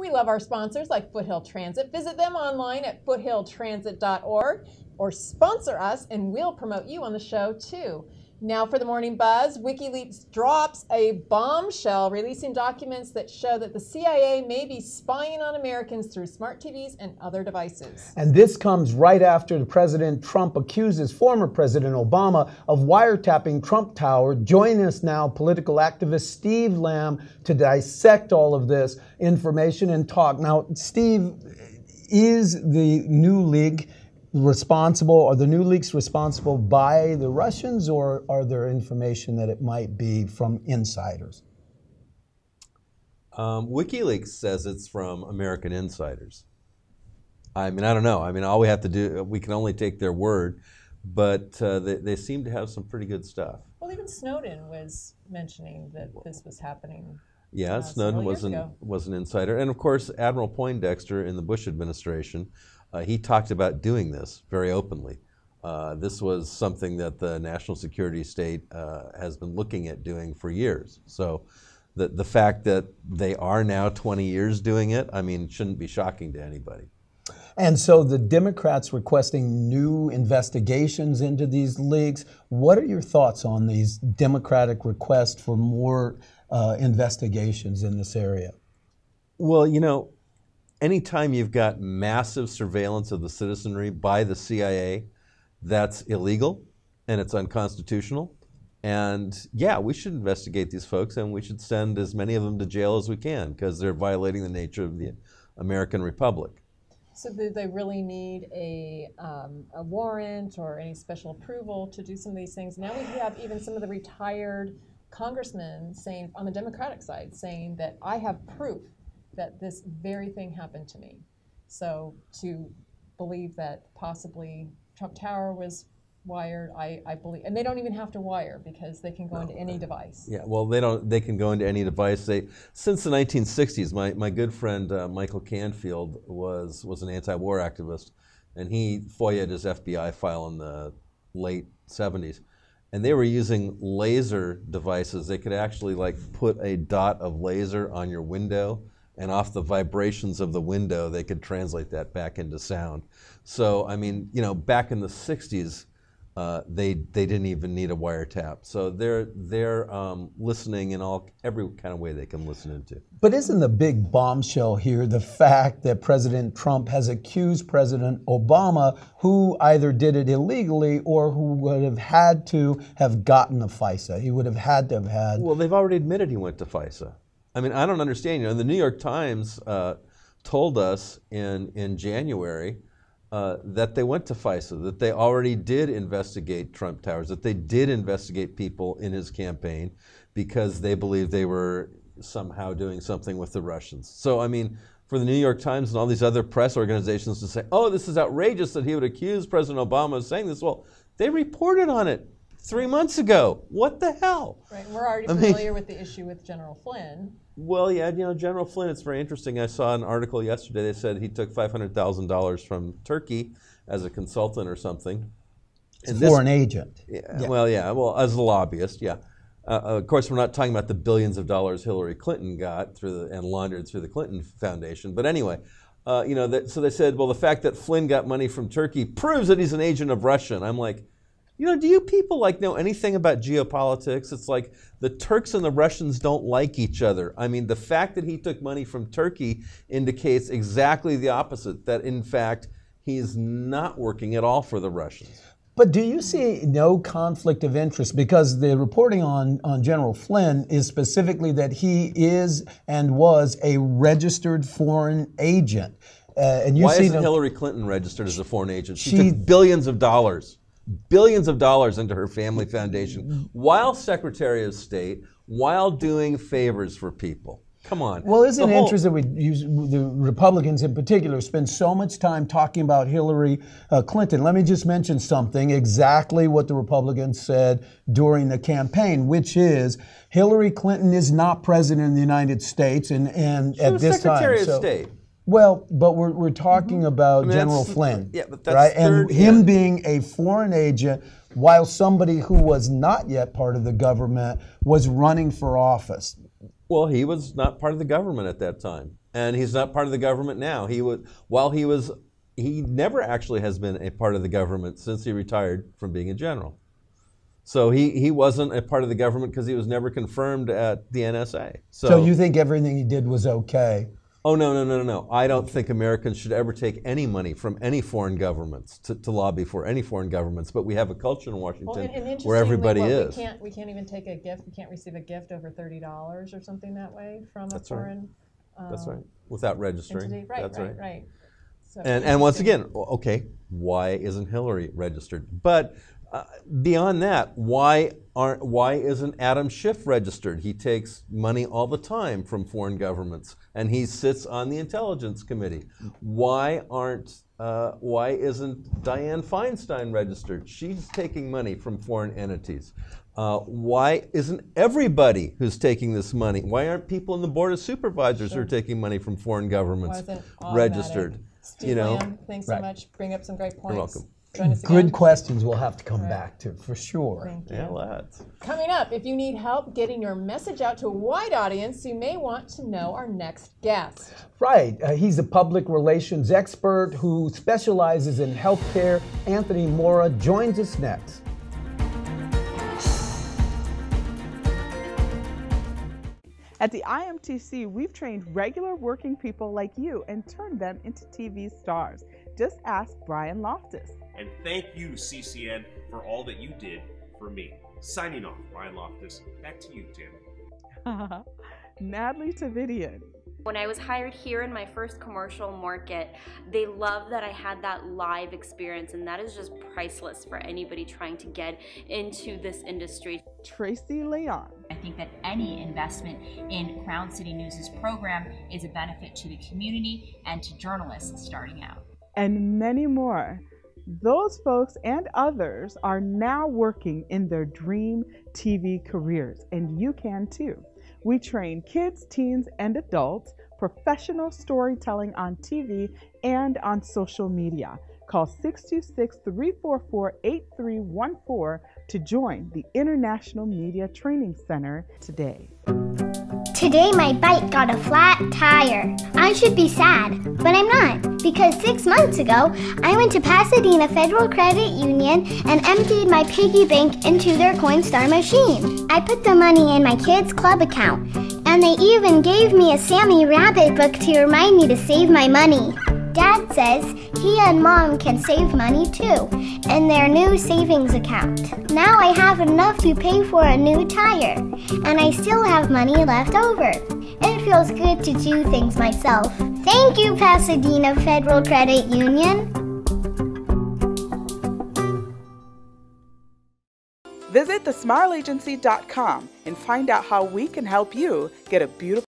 We love our sponsors like Foothill Transit. Visit them online at foothilltransit.org or sponsor us and we'll promote you on the show too. Now for the Morning Buzz, Wikileaks drops a bombshell releasing documents that show that the CIA may be spying on Americans through smart TVs and other devices. And this comes right after President Trump accuses former President Obama of wiretapping Trump Tower. Join us now, political activist Steve Lamb, to dissect all of this information and talk. Now, Steve, is the new leak responsible, are the new leaks responsible by the Russians, or are there information that it might be from insiders? WikiLeaks says it's from American insiders. I mean, I don't know. I mean, all we have to do, we can only take their word, but they seem to have some pretty good stuff. Well, even Snowden was mentioning that this was happening. Yeah, Snowden was an insider. And of course, Admiral Poindexter in the Bush administration, he talked about doing this very openly. This was something that the national security state has been looking at doing for years. So the fact that they are now 20 years doing it, I mean, shouldn't be shocking to anybody. And so the Democrats requesting new investigations into these leaks. What are your thoughts on these Democratic requests for more investigations in this area? Well, you know, anytime you've got massive surveillance of the citizenry by the CIA, that's illegal and it's unconstitutional. And yeah, we should investigate these folks and we should send as many of them to jail as we can because they're violating the nature of the American Republic. So do they really need a warrant or any special approval to do some of these things? Now we have even some of the retired congressmen saying, on the Democratic side, saying that I have proof that this very thing happened to me. So to believe that possibly Trump Tower was wired, I believe, and they don't even have to wire because they can go into any device. Yeah, well, they can go into any device. Since the 1960s, my good friend Michael Canfield was an anti-war activist, and he FOIA'd his FBI file in the late 70s. And they were using laser devices. They could actually like put a dot of laser on your window, and off the vibrations of the window, they could translate that back into sound. So, I mean, you know, back in the 60s, they didn't even need a wiretap. So they're listening in every kind of way they can listen into. But isn't the big bombshell here the fact that President Trump has accused President Obama, who either did it illegally or who would have had to have gotten a FISA? He would have had to have had. Well, they've already admitted he went to FISA. I mean, I don't understand. You know, the New York Times told us in January that they went to FISA, that they already did investigate Trump Towers, that they did investigate people in his campaign because they believed they were somehow doing something with the Russians. So, I mean, for the New York Times and all these other press organizations to say, oh, this is outrageous that he would accuse President Obama of saying this, well, they reported on it 3 months ago. What the hell? Right, we're already familiar with the issue with General Flynn. Well, yeah, you know, General Flynn, it's very interesting. I saw an article yesterday. They said he took $500,000 from Turkey as a consultant or something. For an agent. Yeah. Well, as a lobbyist, yeah. Of course, we're not talking about the billions of dollars Hillary Clinton got and laundered through the Clinton Foundation. But anyway, you know, so they said, well, the fact that Flynn got money from Turkey proves that he's an agent of Russia. And I'm like, you know, do you people like know anything about geopolitics? It's like the Turks and the Russians don't like each other. I mean, the fact that he took money from Turkey indicates exactly the opposite, that in fact, he's not working at all for the Russians. But do you see no conflict of interest? Because the reporting on General Flynn is specifically that he is and was a registered foreign agent. And you Why see isn't Hillary Clinton registered as a foreign agent? She took billions of dollars into her family foundation while Secretary of State, while doing favors for people. Come on. Well, isn't it interesting that the Republicans in particular spend so much time talking about Hillary Clinton? Let me just mention something, exactly what the Republicans said during the campaign, which is Hillary Clinton is not president of the United States, and at this time. Secretary of State. Well, but we're talking about General Flynn, but that's right? And him being a foreign agent, while somebody who was not yet part of the government was running for office. Well, he was not part of the government at that time, and he's not part of the government now. He never actually has been a part of the government since he retired from being a general. So he wasn't a part of the government because he was never confirmed at the NSA. So you think everything he did was okay? Oh, no. I don't think Americans should ever take any money from any foreign governments to lobby for any foreign governments, but we have a culture in Washington where everybody is. We can't even take a gift, we can't receive a gift over $30 or something that way from a foreign That's right. Without registering. entity. Right. So And once again, okay, why isn't Hillary registered? But beyond that, why isn't Adam Schiff registered? He takes money all the time from foreign governments, and he sits on the Intelligence Committee. Why isn't Dianne Feinstein registered? She's taking money from foreign entities. Why isn't everybody who's taking this money? Why aren't people in the Board of Supervisors who are taking money from foreign governments registered? Steve Lamb, thanks so much. Bring up some great points. You're welcome. Join us Good again. questions we'll have to come back to, for sure. Thank you. Yeah, let's. Coming up, if you need help getting your message out to a wide audience, you may want to know our next guest. Right. He's a public relations expert who specializes in healthcare. Anthony Mora joins us next. At the IMTC, we've trained regular working people like you and turned them into TV stars. Just ask Brian Loftus. And thank you, CCN, for all that you did for me. Signing off, Brian Loftus. Back to you, Tim. Natalie Tavidian. When I was hired here in my first commercial market, they loved that I had that live experience, and that is just priceless for anybody trying to get into this industry. Tracy Leon. I think that any investment in Crown City News' program is a benefit to the community and to journalists starting out. And many more. Those folks and others are now working in their dream TV careers, and you can too. We train kids, teens, and adults, professional storytelling on TV and on social media. Call 626-344-8314 to join the International Media Training Center today. Today my bike got a flat tire. I should be sad, but I'm not, because 6 months ago, I went to Pasadena Federal Credit Union and emptied my piggy bank into their Coinstar machine. I put the money in my kids' club account, and they even gave me a Sammy Rabbit book to remind me to save my money. Dad says he and Mom can save money too in their new savings account. Now I have enough to pay for a new tire, and I still have money left over. It feels good to do things myself. Thank you, Pasadena Federal Credit Union. Visit thesmileagency.com and find out how we can help you get a beautiful